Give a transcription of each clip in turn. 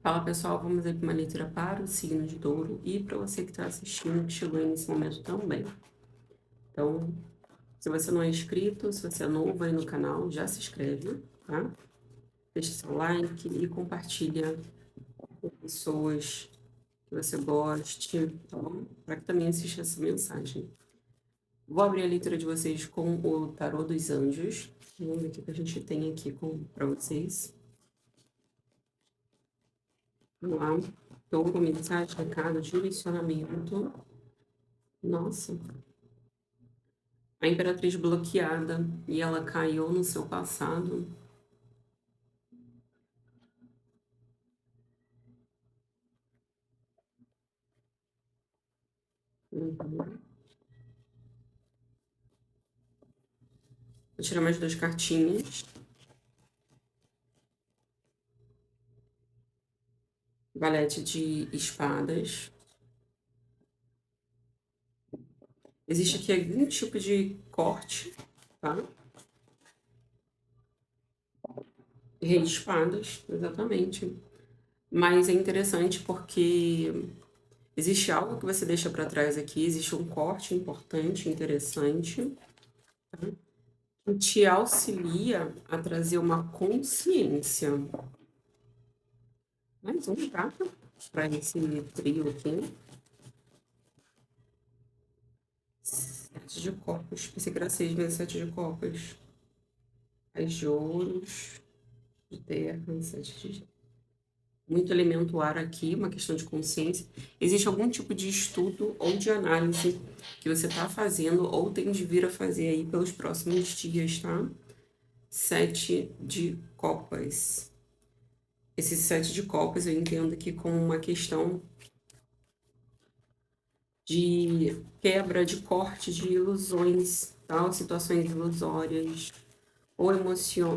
Fala pessoal, vamos aí para uma leitura para o signo de Touro e para você que está assistindo, que chegou aí nesse momento também. Então, se você não é inscrito, se você é novo aí no canal, já se inscreve, tá? Deixa seu like e compartilha com pessoas que você goste, tá bom? Para que também assista essa mensagem. Vou abrir a leitura de vocês com o Tarô dos Anjos. Vamos ver o que a gente tem aqui para vocês. Vamos lá. Touro, mensagem, recado, direcionamento. Nossa. A Imperatriz bloqueada e ela caiu no seu passado. Uhum. Vou tirar mais duas cartinhas. Valete de espadas. Existe aqui algum tipo de corte, tá? Rei de espadas, exatamente. Mas é interessante porque existe algo que você deixa para trás aqui, existe um corte importante, interessante, tá? Que te auxilia a trazer uma consciência. Mais um, tá? Para esse trio aqui. Sete de copas. Pensei que era seis, mas é sete de copas. As de ouros, de terra, sete de... Muito elemento ar aqui, uma questão de consciência. Existe algum tipo de estudo ou de análise que você está fazendo ou tem de vir a fazer aí pelos próximos dias, tá? Sete de copas. Esse sete de copas eu entendo aqui como uma questão de quebra, de corte de ilusões, tá? Situações ilusórias ou emoções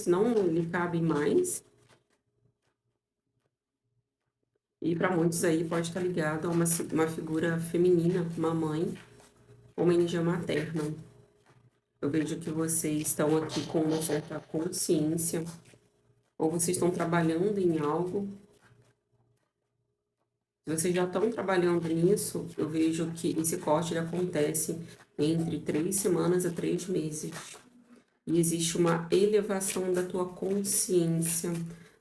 que não lhe cabem mais. E para muitos aí pode estar ligado a uma figura feminina, uma mãe ou uma energia materna. Eu vejo que vocês estão aqui com uma certa consciência, ou vocês estão trabalhando em algo. Se vocês já estão trabalhando nisso, eu vejo que esse corte ele acontece entre 3 semanas a 3 meses. E existe uma elevação da tua consciência,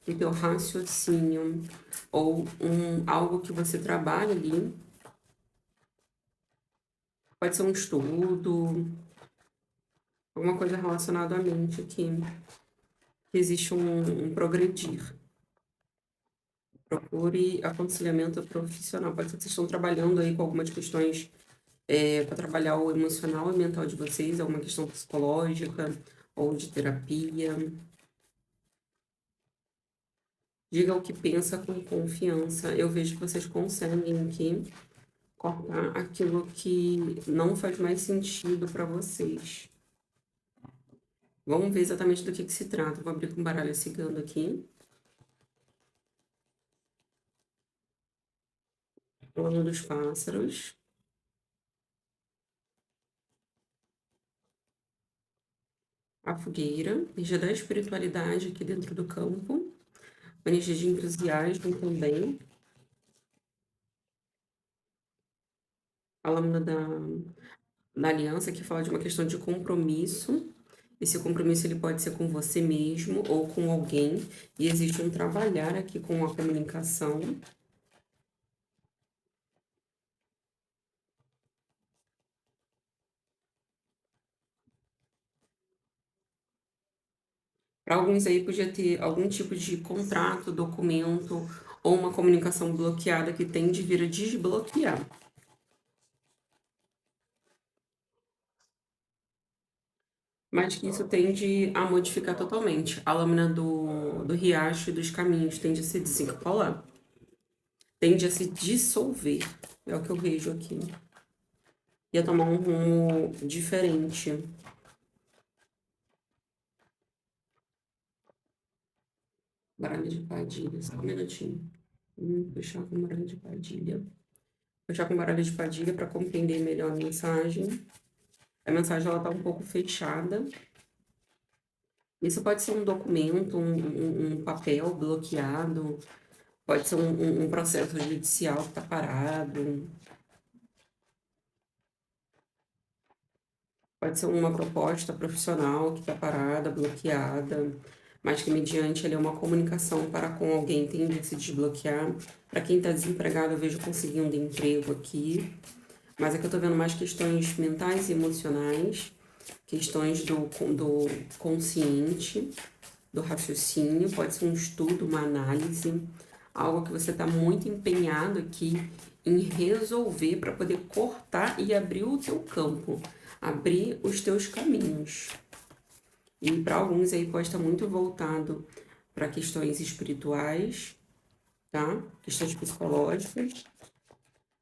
do teu raciocínio, ou algo que você trabalha ali. Pode ser um estudo, alguma coisa relacionada à mente aqui. Que existe um progredir. Procure aconselhamento profissional. Pode ser que vocês estão trabalhando aí com algumas questões para trabalhar o emocional e mental de vocês, alguma questão psicológica ou de terapia. Diga o que pensa com confiança. Eu vejo que vocês conseguem aqui cortar aquilo que não faz mais sentido para vocês. Vamos ver exatamente do que se trata. Vou abrir com um baralho cigano aqui. Plano dos pássaros. A fogueira. Energia da espiritualidade aqui dentro do campo. Energia de entusiasmo também. A lâmina da aliança que fala de uma questão de compromisso. Esse compromisso ele pode ser com você mesmo ou com alguém. E existe um trabalhar aqui com a comunicação. Para alguns aí podia ter algum tipo de contrato, documento ou uma comunicação bloqueada que tem de vir a desbloquear. Mas que isso tende a modificar totalmente. A lâmina do riacho e dos caminhos tende a se desencolar. Tende a se dissolver. É o que eu vejo aqui. Ia tomar um rumo diferente. Baralho de padilha, só um minutinho. Fechar com baralho de padilha. Fechar com baralho de padilha para compreender melhor a mensagem. A mensagem ela tá um pouco fechada. Isso pode ser um documento, um papel bloqueado, pode ser um processo judicial que está parado, pode ser uma proposta profissional que está parada, bloqueada, mas que mediante ali uma comunicação para com alguém tende a se desbloquear. Para quem está desempregado, eu vejo conseguindo emprego aqui, mas aqui eu estou vendo mais questões mentais e emocionais, questões do consciente, do raciocínio, pode ser um estudo, uma análise, algo que você está muito empenhado aqui em resolver para poder cortar e abrir o teu campo, abrir os teus caminhos. E para alguns aí pode estar muito voltado para questões espirituais, tá? Questões psicológicas,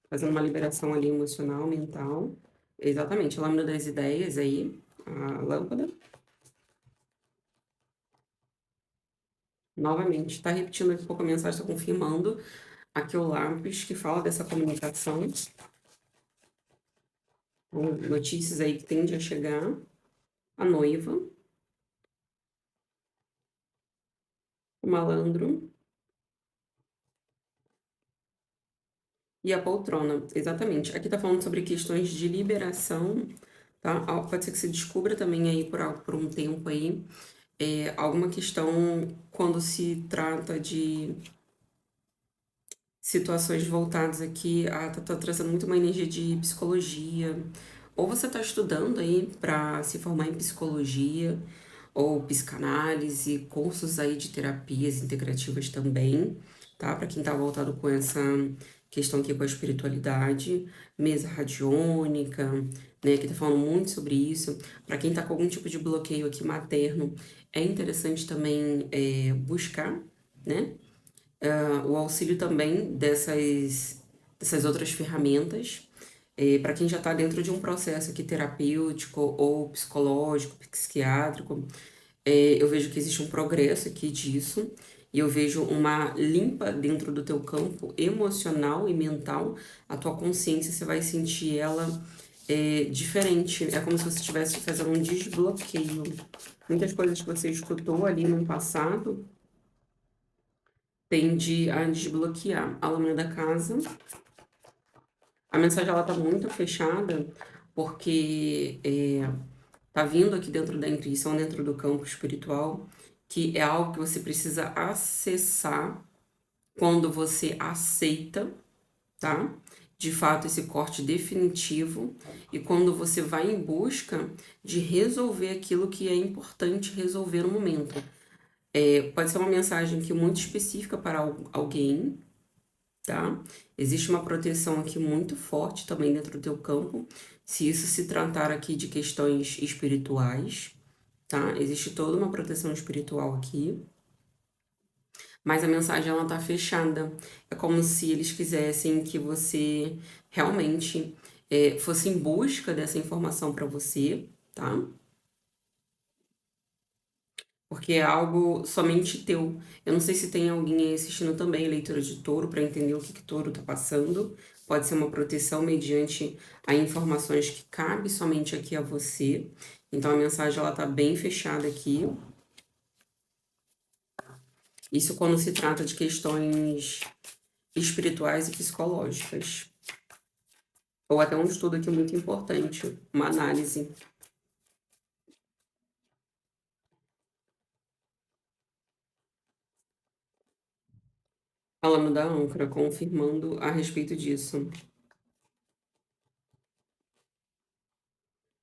fazendo uma liberação ali emocional, mental. Exatamente, a lâmina das ideias aí, a lâmpada. Novamente, está repetindo aqui um pouco a mensagem, está confirmando aqui o lápis que fala dessa comunicação. Então, notícias aí que tende a chegar. A noiva, o malandro e a poltrona. Exatamente. Aqui tá falando sobre questões de liberação, tá? Pode ser que se descubra também aí por um tempo aí alguma questão quando se trata de situações voltadas aqui, tá trazendo muito uma energia de psicologia. Ou você tá estudando aí para se formar em psicologia ou psicanálise, cursos aí de terapias integrativas também, tá? Para quem tá voltado com essa questão aqui com a espiritualidade, mesa radiônica, né, que tá falando muito sobre isso. Para quem tá com algum tipo de bloqueio aqui materno, é interessante também buscar, né, o auxílio também dessas outras ferramentas. Para quem já está dentro de um processo aqui terapêutico ou psicológico, psiquiátrico, eu vejo que existe um progresso aqui disso, e eu vejo uma limpa dentro do teu campo emocional e mental. A tua consciência, você vai sentir ela diferente. É como se você estivesse fazendo um desbloqueio. Muitas coisas que você escutou ali no passado tende a desbloquear. A lâmina da casa. A mensagem ela tá muito fechada porque tá vindo aqui dentro da intuição, dentro do campo espiritual, que é algo que você precisa acessar quando você aceita, tá? De fato, esse corte definitivo, e quando você vai em busca de resolver aquilo que é importante resolver no momento. Pode ser uma mensagem aqui muito específica para alguém, tá? Existe uma proteção aqui muito forte também dentro do teu campo, se isso se tratar aqui de questões espirituais, tá? Existe toda uma proteção espiritual aqui, mas a mensagem ela tá fechada. É como se eles quisessem que você realmente fosse em busca dessa informação para você, tá? Porque é algo somente teu. Eu não sei se tem alguém aí assistindo também leitura de touro para entender o que que touro tá passando. Pode ser uma proteção mediante a informações que cabe somente aqui a você. Então a mensagem ela tá bem fechada aqui. Isso quando se trata de questões espirituais e psicológicas. Ou até um estudo aqui muito importante, uma análise. Falando da âncora, confirmando a respeito disso.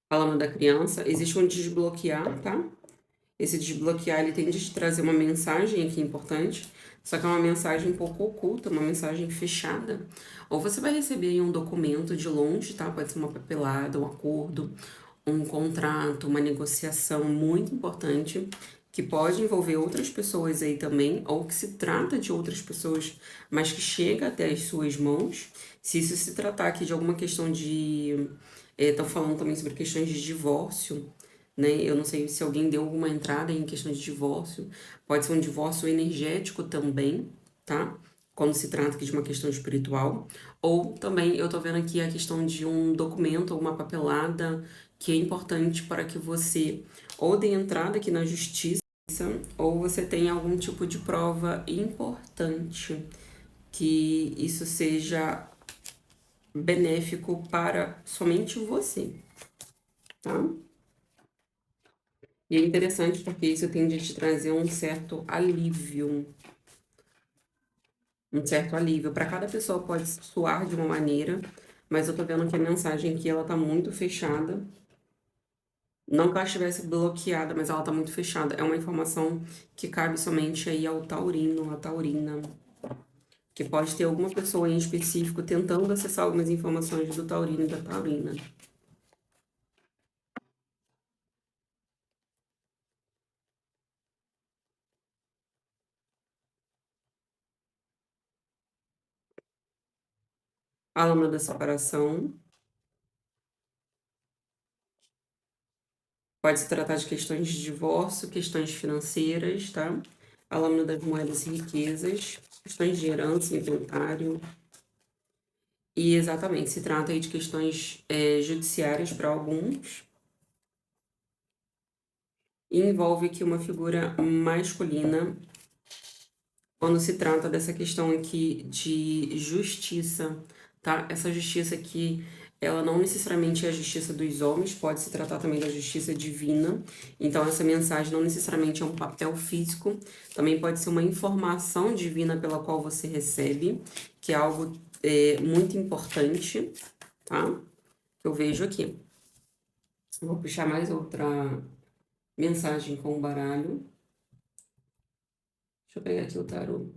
Falando da criança, existe um desbloquear, tá? Esse desbloquear, ele tende a te trazer uma mensagem aqui importante, só que é uma mensagem um pouco oculta, uma mensagem fechada. Ou você vai receber aí um documento de longe, tá? Pode ser uma papelada, um acordo, um contrato, uma negociação muito importante, que pode envolver outras pessoas aí também, ou que se trata de outras pessoas, mas que chega até as suas mãos. Se isso se tratar aqui de alguma questão de... Estão falando também sobre questões de divórcio, né? Eu não sei se alguém deu alguma entrada em questão de divórcio. Pode ser um divórcio energético também, tá? Quando se trata aqui de uma questão espiritual. Ou também eu tô vendo aqui a questão de um documento ou uma papelada que é importante para que você ou dê entrada aqui na justiça ou você tem algum tipo de prova importante, que isso seja benéfico para somente você, tá? E é interessante porque isso tende a te trazer um certo alívio. Um certo alívio. Para cada pessoa pode soar de uma maneira, mas eu tô vendo que a mensagem aqui ela tá muito fechada. Não que ela estivesse bloqueada, mas ela tá muito fechada. É uma informação que cabe somente aí ao taurino, à taurina. Que pode ter alguma pessoa em específico tentando acessar algumas informações do taurino e da taurina. A lâmina da separação pode se tratar de questões de divórcio, questões financeiras, tá? A lâmina das moedas e riquezas, questões de herança, inventário. E exatamente, se trata aí de questões judiciárias para alguns, e envolve aqui uma figura masculina, quando se trata dessa questão aqui de justiça, tá? Essa justiça aqui, ela não necessariamente é a justiça dos homens, pode se tratar também da justiça divina. Então, essa mensagem não necessariamente é um papel físico, também pode ser uma informação divina pela qual você recebe, que é algo muito importante, tá? Que eu vejo aqui. Vou puxar mais outra mensagem com o baralho. Deixa eu pegar aqui o tarô.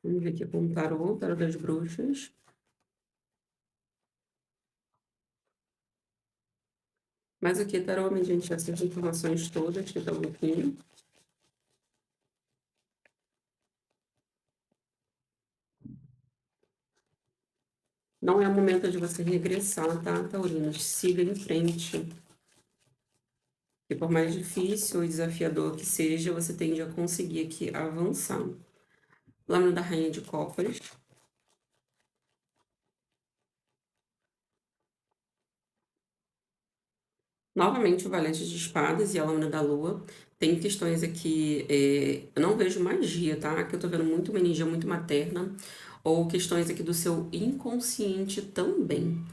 Vamos ver aqui com o tarô das bruxas. Mas o que, tarô, mediante essas informações todas que estão aqui, não é o momento de você regressar, tá, taurinos? Siga em frente. E por mais difícil e desafiador que seja, você tende a conseguir aqui avançar. Lâmina da Rainha de Copas. Novamente o Valete de Espadas e a Lâmina da Lua. Tem questões aqui, eu não vejo magia, tá? Aqui eu tô vendo muito uma energia muito materna, ou questões aqui do seu inconsciente também.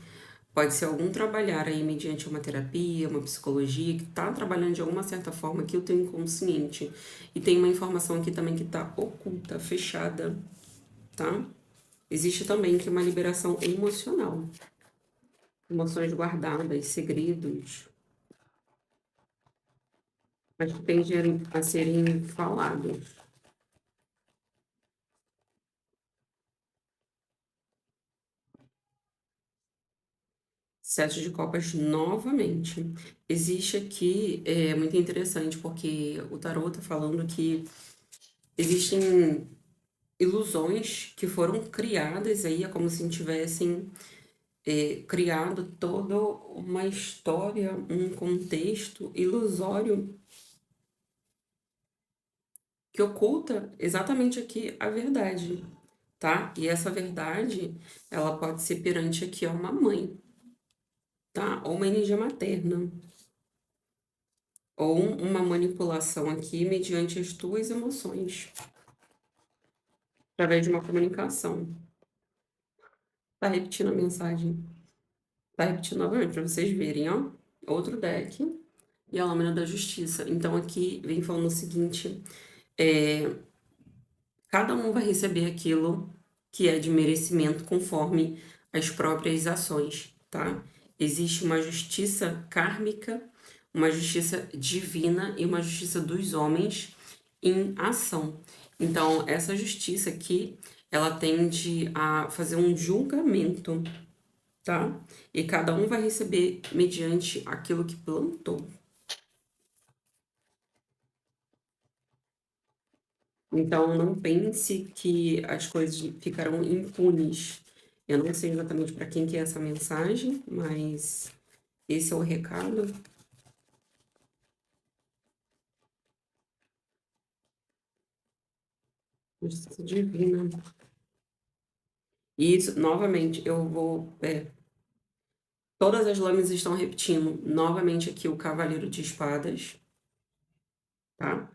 Pode ser algum trabalhar aí mediante uma terapia, uma psicologia, que tá trabalhando de alguma certa forma aqui o teu inconsciente. E tem uma informação aqui também que tá oculta, fechada, tá? Existe também aqui uma liberação emocional. Emoções guardadas, segredos, mas que tendem a serem falados. Sete de copas novamente. Existe aqui, é muito interessante, porque o tarot tá falando que existem ilusões que foram criadas aí, é como se tivessem criado toda uma história, um contexto ilusório que oculta exatamente aqui a verdade, tá? E essa verdade, ela pode ser perante aqui a uma mãe, tá? Ou uma energia materna, ou uma manipulação aqui mediante as tuas emoções, através de uma comunicação. Tá repetindo a mensagem. Tá repetindo novamente para vocês verem, ó. Outro deck e a lâmina da justiça. Então aqui vem falando o seguinte: é, cada um vai receber aquilo que é de merecimento conforme as próprias ações, tá? Existe uma justiça kármica, uma justiça divina e uma justiça dos homens em ação. Então, essa justiça aqui, ela tende a fazer um julgamento, tá? E cada um vai receber mediante aquilo que plantou. Então, não pense que as coisas ficarão impunes. Eu não sei exatamente para quem que é essa mensagem, mas esse é o recado. Justiça divina. E isso, novamente, eu vou Todas as lâminas estão repetindo novamente aqui o Cavaleiro de Espadas, tá?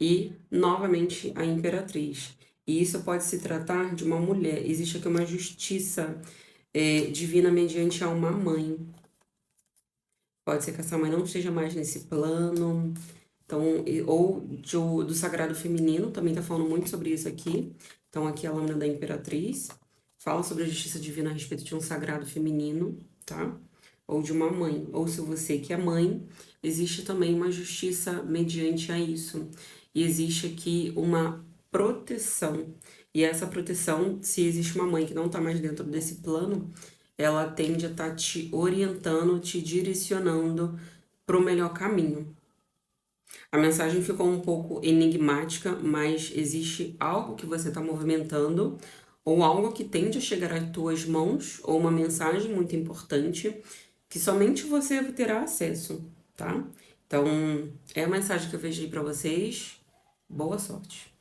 E novamente a Imperatriz. E isso pode se tratar de uma mulher. Existe aqui uma justiça divina mediante a uma mãe. Pode ser que essa mãe não esteja mais nesse plano. Então, ou do sagrado feminino, também tá falando muito sobre isso aqui. Então, aqui a lâmina da Imperatriz fala sobre a justiça divina a respeito de um sagrado feminino, tá? Ou de uma mãe. Ou se você que é mãe, existe também uma justiça mediante a isso. E existe aqui uma proteção. E essa proteção, se existe uma mãe que não tá mais dentro desse plano, ela tende a estar te orientando, te direcionando para o melhor caminho. A mensagem ficou um pouco enigmática, mas existe algo que você está movimentando, ou algo que tende a chegar às tuas mãos, ou uma mensagem muito importante que somente você terá acesso, tá? Então, é a mensagem que eu fechei para vocês. Boa sorte.